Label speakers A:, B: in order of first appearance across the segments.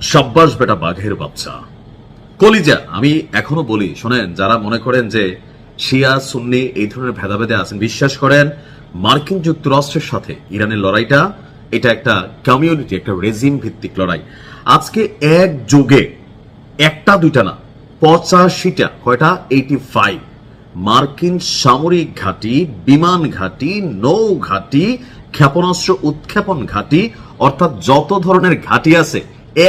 A: সাব্বাস বেটা বাঘের বাচ্চা কলিজা। আমি এখনো বলি, শোনেন, যারা মনে করেন যে শিয়া সুন্নি এই ধরনের ভেদাভেদে আছেন, বিশ্বাস করেন মার্কিন যুক্তরাষ্ট্রের সাথে ইরানের লড়াইটা এটা একটা কমিউনিটি, একটা রেজিম ভিত্তিক লড়াই। আজকে এক যুগে একটা দুইটা না, 85টা, কয়টা, 85 মার্কিন সামরিক ঘাঁটি, বিমান ঘাঁটি, নৌ ঘাঁটি, ক্ষেপণাস্ত্র উৎক্ষেপণ ঘাঁটি, অর্থাৎ যত ধরনের ঘাঁটি আছে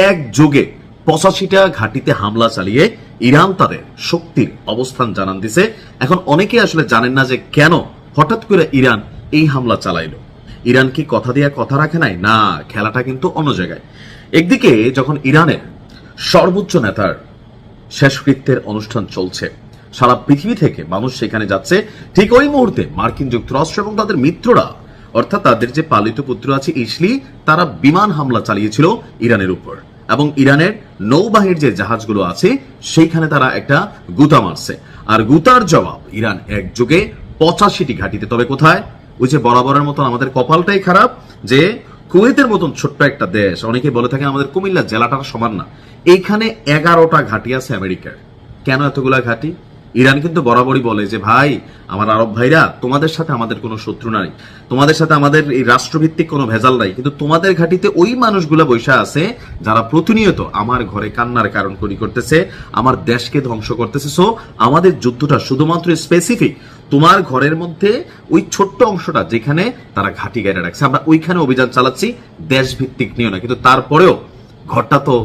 A: এক যুগে 85টা ঘাঁটিতে হামলা চালিয়ে ইরান তাদের শক্তির অবস্থান জানান দিছে। এখন অনেকে আসলে জানেন না যে কেন হঠাৎ করে ইরান এই হামলা চালাইলো। ইরান কি কথা দিয়ে কথা রাখে নাই? না, খেলাটা কিন্তু অন্য জায়গায়। একদিকে যখন ইরানের সর্বোচ্চ নেতার শেষকৃত্যের অনুষ্ঠান চলছে, সারা পৃথিবী থেকে মানুষ সেখানে যাচ্ছে, ঠিক ওই মুহূর্তে মার্কিন যুক্তরাষ্ট্র এবং তাদের মিত্ররা, অর্থাৎ তাদের যে পালিত পুত্র আছে ইসলি, তারা বিমান হামলা চালিয়েছিল ইরানের উপর, এবং ইরানের নৌবাহিনীর যে জাহাজগুলো আছে সেইখানে তারা একটা গুতা মারছে। আর গুতার জবাব ইরান একযোগে 85টি ঘাঁটিতে। তবে কোথায়? ওই যে বরাবরের মতন আমাদের কপালটাই খারাপ যে কুয়েতের মতন ছোট্ট একটা দেশ, অনেকে বলে থাকে আমাদের কুমিল্লা জেলাটা সমান না, এইখানে 11টা ঘাঁটি আছে আমেরিকার। কেন এতগুলা ঘাঁটি? ইরান কিন্তু বরাবরই বলে যে ভাই, আমার আরব ভাইরা, তোমাদের সাথে আমাদের কোনো শত্রু নাই, তোমাদের সাথে আমাদের এই রাষ্ট্রভিত্তিক কোনো ভেজাল নাই, কিন্তু তোমাদের ঘাঁটিতে ওই মানুষগুলো বৈশা আছে যারা প্রতিনিয়ত আমার ঘরে কান্নার কারণ করতেছে, আমার দেশকে ধ্বংস করতেছে। সো আমাদের যুদ্ধটা শুধুমাত্র স্পেসিফিক তোমার ঘরের মধ্যে ওই ছোট্ট অংশটা যেখানে তারা ঘাঁটি গাড়ি রাখছে, আমরা ওইখানে অভিযান চালাচ্ছি, দেশভিত্তিক নিয়ে না। কিন্তু তারপরেও ঘরটা তো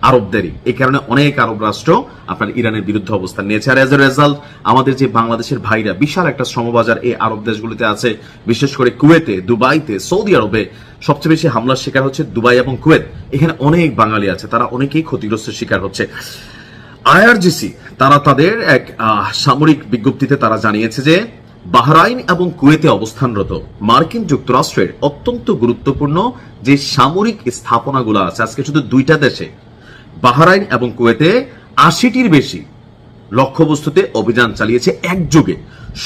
A: আরবদেরই। এই কারণে অনেক আরব রাষ্ট্র আপনার ইরানের বিরুদ্ধে অবস্থান নিয়েছে। আর এজ এ রেজাল্ট আমাদের যে বাংলাদেশের ভাইরা, বিশাল একটা শ্রমবাজার এই আরব দেশগুলিতে আছে, বিশেষ করে কুয়েতে, দুবাইতে, সৌদি আরবে সবচেয়ে বেশি হামলার শিকার হচ্ছে দুবাই এবং কুয়েত। এখানে অনেক বাঙালি আছে, তারা অনেকেই ক্ষতিগ্রস্তের শিকার হচ্ছে। আইআরজিসি তারা তাদের এক সামরিক বিজ্ঞপ্তিতে তারা জানিয়েছে যে বাহরাইন এবং কুয়েতে অবস্থানরত মার্কিন যুক্তরাষ্ট্রের অত্যন্ত গুরুত্বপূর্ণ যে সামরিক স্থাপনাগুলো আছে, আজকে শুধু দুইটা দেশে, বাহরাইন এবং কুয়েতে 80টির বেশি লক্ষ্যবস্তুতে অভিযান চালিয়েছে একযোগে।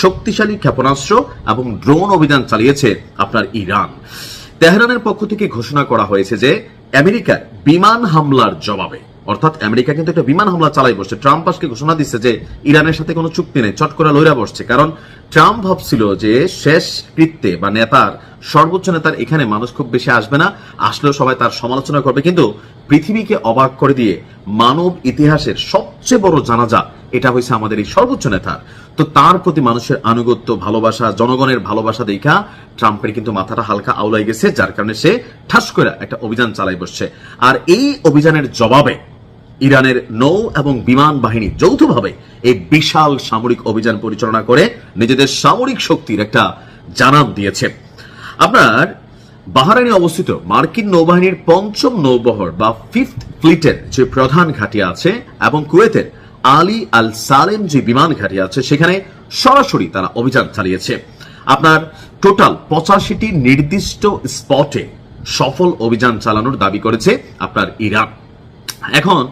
A: শক্তিশালী ক্ষেপণাস্ত্র এবং ড্রোন অভিযান চালিয়েছে আপনার ইরান। তেহরানের পক্ষ থেকে ঘোষণা করা হয়েছে যে আমেরিকার বিমান হামলার জবাবে, অর্থাৎ আমেরিকা কিন্তু একটা বিমান হামলা চালাই বসছে। ট্রাম্প আজকে ঘোষণা দিচ্ছে যে ইরানের সাথে কোনো চুক্তি নেই, চট করে লইরা বসছে। কারণ ট্রাম্প ভাবছিল যে শেষ কৃত্যে বা নেতার, সর্বোচ্চ নেতার এখানে মানুষ খুব বেশি আসবে না, আসলেও সবাই তার সমালোচনা করবে, কিন্তু পৃথিবীকে অবাক করে দিয়ে মানব ইতিহাসের সবচেয়ে বড় জানাজা এটা হয়েছে আমাদের এই সর্বোচ্চ নেতার। তো তার প্রতি মানুষের আনুগত্য, ভালোবাসা, জনগণের ভালোবাসা দেখা ট্রাম্পের কিন্তু মাথাটা হালকা আউলাই গেছে, যার কারণে সে ঠাস করে একটা অভিযান চালাই বসছে। আর এই অভিযানের জবাবে ইরানের নৌ এবং বিমান বাহিনী যৌথভাবে এই বিশাল সামরিক অভিযান পরিচালনা করে নিজেদের সামরিক শক্তির একটা জানান দিয়েছে। আপনার বাহরাইনে অবস্থিত মার্কিন নৌবাহিনীর 5ম নৌবহর বা 5th ফ্লিটের যে প্রধান ঘাঁটি আছে, এবং কুয়েতের আলী আল সালেম যে বিমান ঘাঁটি আছে, সেখানে সরাসরি তারা অভিযান চালিয়েছে। আপনার টোটাল 85টি নির্দিষ্ট স্পটে সফল অভিযান চালানোর দাবি করেছে আপনার ইরান। এখন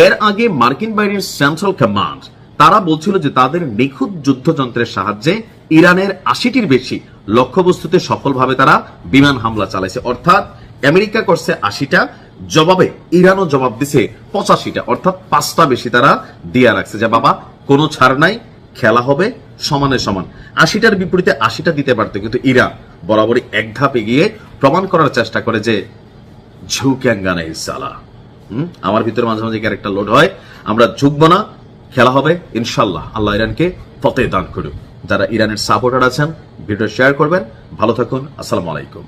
A: এর আগে মার্কিন বাহিনীর সেন্ট্রাল কমান্ড তারা বলছিল যে তাদের নিখুঁত যুদ্ধযন্ত্রের সাহায্যে ইরানের 80টির বেশি লক্ষ্যবস্তুতে সফলভাবে তারা বিমান হামলা চালাইছে। অর্থাৎ আমেরিকা করছে 80টা, জবাবে ইরানও জবাব দিছে 85টা, অর্থাৎ 5টা বেশি তারা দিয়া রাখছে যে বাবা কোনো ছাড় নাই, খেলা হবে সমানে সমান। 80টার বিপরীতে 80টা দিতে পারত, কিন্তু ইরান বরাবরই এক ধাপ এগিয়ে প্রমাণ করার চেষ্টা করে যে ঝুঁক্যাঙ্গা নেই সালা। আমার ভিতরে মাঝে মাঝে ক্যারেক্টার লোড হয়, আমরা ঝুঁকবো না, খেলা হবে ইনশাল্লাহ। আল্লাহ ইরানকে ফতেহ দান করুক। যারা ইরানের সাপোর্টার আছেন ভিডিও শেয়ার করবেন। ভালো থাকুন, আসসালামু আলাইকুম।